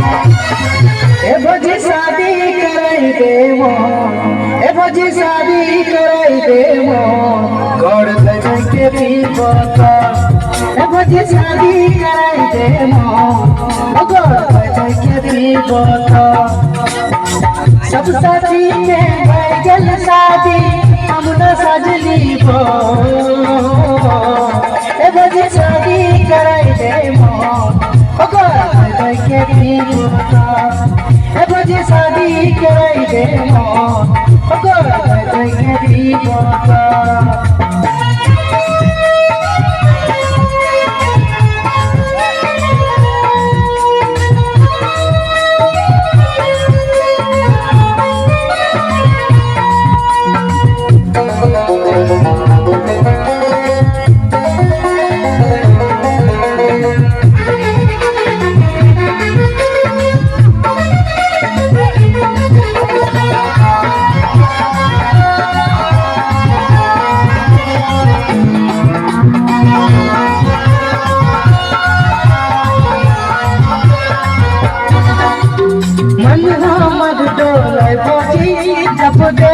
ए भौजी शादी कराई देवो, ए भौजी शादी कराई देवो, घर धन के दीपका। ए भौजी शादी कराई देवो, घर धन के दीपका। सब साथी के गल शादी हम न सजली बो। ए भौजी शादी कराई देवो, घर धन के दीपका। ए भौजी शादी कराई देवो, घर धन के दीपका। मन हमर डोले भौजी जब दे